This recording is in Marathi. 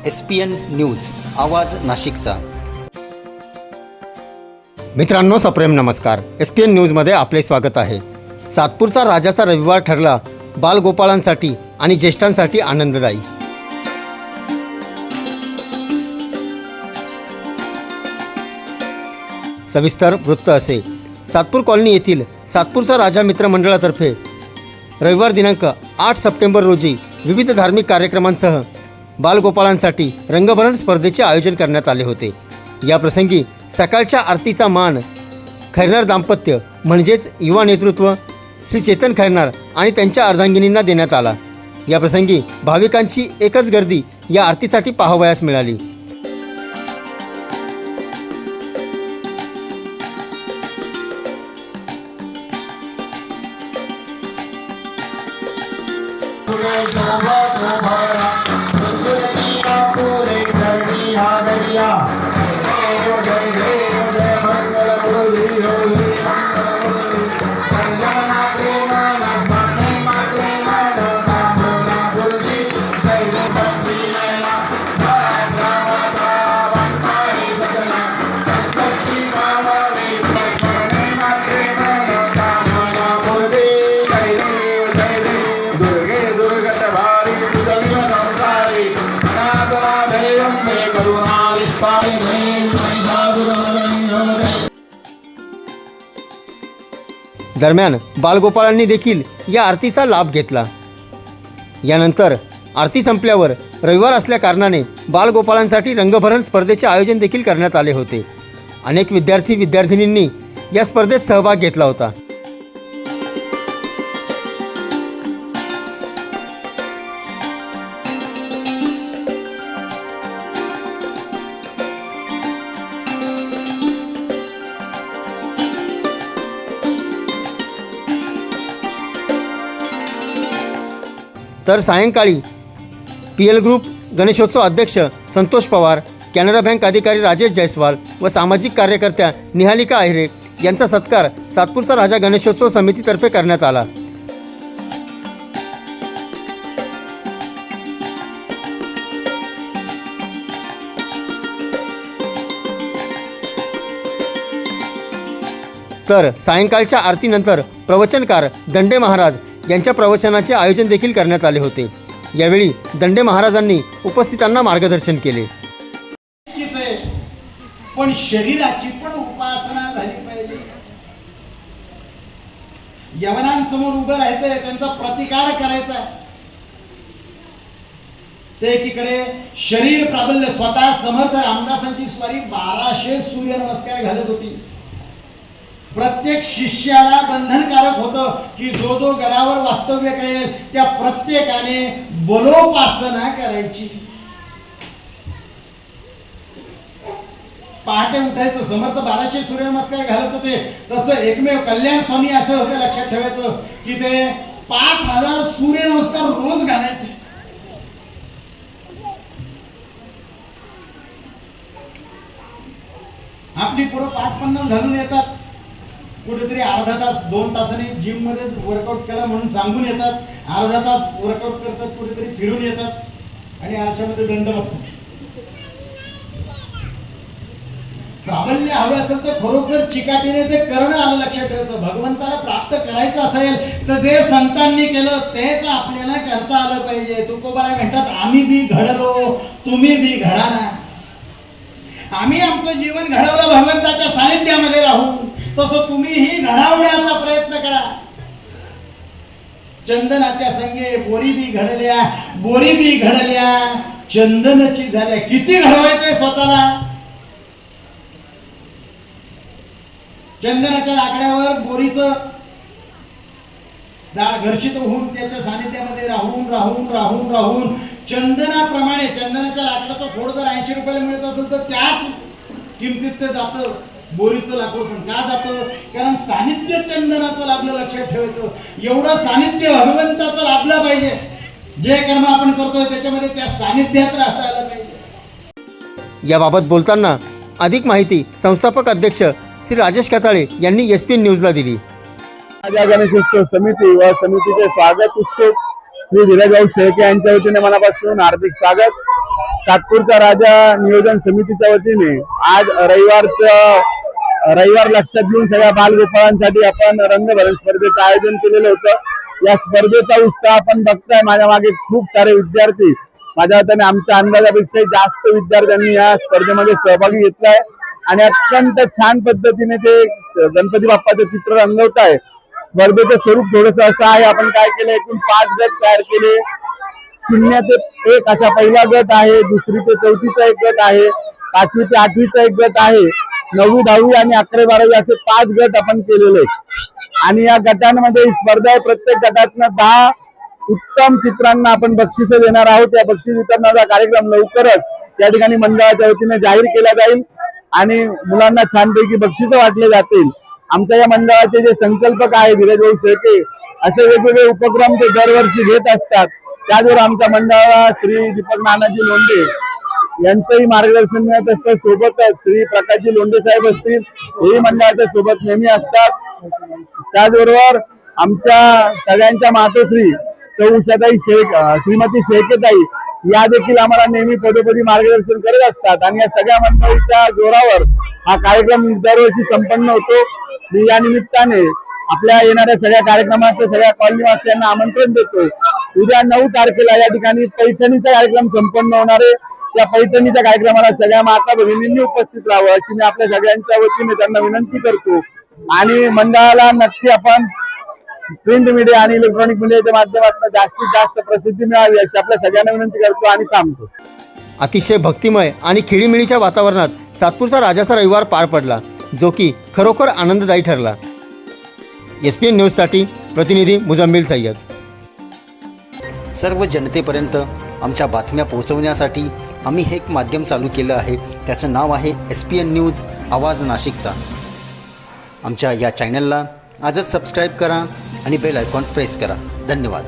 SPN न्यूज, आवाज नाशिकचा। मित्रांनो, सप्रेम नमस्कार। SPN न्यूजमध्ये आपले स्वागत आहे। सातपूरचा राजाचा रविवार ठरला बालगोपाळांसाठी आणि ज्येष्ठांसाठी आनंददायी। सविस्तर वृत्त असे। सातपूर कॉलनी येथील सातपूरचा राजा मित्र मंडळातर्फे रविवार दिनांक 8 सप्टेंबर रोजी विविध धार्मिक कार्यक्रमांसह बालगोपाळांसाठी रंगभरण स्पर्धेचे आयोजन करण्यात आले होते। या प्रसंगी सकाळच्या आरतीचा मान खैरनार दाम्पत्य म्हणजेच युवा नेतृत्व श्री चेतन खैरनार आणि त्यांच्या अर्धांगिनींना देण्यात आला। या प्रसंगी भाविकांची एकच गर्दी या आरतीसाठी पाहावयास मिळाली। दरम्यान बालगोपाळांनी देखील या आरतीचा लाभ घेतला। यानंतर आरती संपल्यावर रविवार असल्या कारणाने बालगोपाळांसाठी रंगभरण स्पर्धेचे आयोजन देखील करण्यात आले होते। अनेक विद्यार्थी विद्यार्थिनींनी या स्पर्धेत सहभाग घेतला होता। तर सायंकाळी PL ग्रुप गणेशोत्सव अध्यक्ष संतोष पवार, कॅनरा बँक अधिकारी राजेश जयस्वाल व सामाजिक कार्यकर्त्या निहालिका अहिरे यांचा सत्कार सातपूरचा राजा गणेशोत्सव समितीतर्फे करण्यात आला। तर सायंकाळच्या आरतीनंतर प्रवचनकार दंडे महाराज यांच्या प्रवचनाचे आयोजन देखील करण्यात आले होते। यावेळी दंडे महाराजांनी उपस्थितांना मार्गदर्शन केले। पण शरीराची पण उपासना झाली पाहिजे। यवनांसमोर उभं राहायचंय, त्यांचा प्रतिकार करायचा। ते एकीकडे शरीर प्राबल्य, स्वतः समर्थ रामदासांची स्वारी 1200 सूर्यनमस्कार घालत होती। प्रत्येक शिष्याला बंधनकारक होतं की जो जो गडावर वास्तव्य करेल त्या प्रत्येकाने बलोपासना करायची। पहाटे उठायचं, समर्थ 1200 सूर्यनमस्कार घालत होते। तसं एकमेव कल्याण स्वामी असं होतं, लक्षात ठेवायचं की ते 5000 सूर्यनमस्कार रोज घालायचे। आपली पोरं 5-50 घालून येतात, कुठेतरी अर्धा तास 2 तासांनी जिम मध्ये वर्कआउट केला म्हणून सांगून येतात, अर्धा तास वर्कआउट करतात, कुठेतरी फिरून येतात आणि आरशामध्ये दंड बघतात। प्राबल्य हवे असेल तर खरोखर चिकाटीने ते करणं आलं, लक्षात ठेवायचं। भगवंताला प्राप्त करायचं असेल तर जे संतांनी केलं तेच आपल्याला करता आलं पाहिजे। तुकोबाला म्हणतात, आम्ही बी घडलो तुम्ही बी घडा ना। आम्ही आमचं जीवन घडवलं भगवंताच्या सानिध्यामध्ये राहून, तसं तुम्हीही घडवण्याचा प्रयत्न करा। चंदनाच्या संगे बोरी बी घडल्या, बोरी बी घडल्या चंदनाची झाल्या। किती घडवायचंय स्वतःला? चंदनाच्या लाकड्यावर बोरीचं झाड घर्षित होऊन त्याच्या सानिध्यामध्ये राहून राहून राहून राहून चंदनाप्रमाणे, चंदनाच्या लाकडाचं फोड जर 80 रुपयाला मिळत असेल तर त्याच किमतीत ते जातं बोरीचं लाकूड। पण का जातं? कारण सानिध्य चंदनाचं लाभलं, लक्षात ठेवायचं। एवढं सानिध्य भगवंताचं लाभलं पाहिजे। जे कर्म आपण करतोय त्याच्यामध्ये त्या सानिध्यात राहता आलं पाहिजे। याबाबत बोलताना अधिक माहिती संस्थापक अध्यक्ष श्री राजेश कताळे यांनी SPN न्यूजला दिली। राजा गणेशोत्सव समिती व समितीचे स्वागत उत्सुक श्री धीरजभाऊ शेळके यांच्या वतीने मनापासून हार्दिक स्वागत। सातपूरचा राजा नियोजन समितीच्या वतीने आज रविवार लक्षात घेऊन सगळ्या बालगोपाळांसाठी आपण रंगभरण स्पर्धेचं आयोजन केलेलं होतं। या स्पर्धेचा उत्साह आपण बघताय, माझ्या मागे खूप सारे विद्यार्थी, माझ्या हाताने आमच्या अंदाजापेक्षा जास्त विद्यार्थ्यांनी या स्पर्धेमध्ये सहभागी घेतलाय आणि अत्यंत छान पद्धतीने ते गणपती बाप्पाचं चित्र रंगवत आहे। स्पर्धेचं स्वरूप थोडंसं असं आहे, आपण काय केलं, एकूण 5 गट तयार केले। 0 ते 1 असा पहिला गट आहे, 2री ते 4थीचा एक गट आहे, 5वी ते 8वीचा एक गट आहे, 9वी 10वी आणि 11वी 12वी असे 5 गट आपण केलेले आहेत। आणि या गटांमध्ये ही स्पर्धा आहे। प्रत्येक गटातनं 10 उत्तम चित्रांना आपण बक्षिसं देणार आहोत। या बक्षीस वितरणाचा कार्यक्रम लवकरच या ठिकाणी मंडळाच्या वतीने जाहीर केला जाईल आणि मुलांना छानपैकी बक्षिसं वाटले जातील। आमच्या या मंडळाचे जे संकल्पक आहे धीरज भाऊ शेळके, असे वेगवेगळे उपक्रम ते दरवर्षी घेत असतात। त्याचबरोबर आमच्या मंडळाला श्री दीपक नानाजी लोंढे यांचंही मार्गदर्शन मिळत असतं। सोबतच श्री प्रकाशजी लोंढे साहेब असतील, हेही मंडळाच्या सोबत नेहमी असतात। त्याचबरोबर आमच्या सगळ्यांच्या मातोश्री सौ उषाताई श्रीमती शेळकेताई या देखील आम्हाला नेहमी पदोपदी मार्गदर्शन करत असतात आणि या सगळ्या मंडळीच्या जोरावर हा कार्यक्रम दरवर्षी संपन्न होतो। मी या निमित्ताने आपल्या येणाऱ्या सगळ्या कार्यक्रमाचं सगळ्या कॉलनीवासियांना आमंत्रण देतो। उद्या 9 तारखेला या ठिकाणी पैठणीचा कार्यक्रम संपन्न होणार आहे। त्या पैठणीच्या कार्यक्रमाला सगळ्या माता भगिनींनी उपस्थित राहावं अशी मी आपल्या सगळ्यांच्या वतीने त्यांना विनंती करतो आणि मंडळाला नक्की आपण प्रिंट मीडिया आणि इलेक्ट्रॉनिक मीडियाच्या माध्यमातून जास्तीत जास्त प्रसिद्धी मिळावी अशी आपल्या सगळ्यांना विनंती करतो आणि थांबतो। अतिशय भक्तिमय आणि खेळीमेळीच्या वातावरणात सातपूरचा राजाचा रविवार पार पडला, जो की खरोखर आनंददायी ठरला। SPN न्यूजसाठी प्रतिनिधी मुजम्मिल सय्यद। सर्व जनतेपर्यंत आमच्या बातम्या पोहोचवण्यासाठी आम्ही हे एक माध्यम चालू केलं आहे, त्याचं नाव आहे SPN न्यूज आवाज नाशिकचा। आमच्या या चॅनलला आजच सबस्क्राईब करा आणि बेल आयकॉन प्रेस करा। धन्यवाद।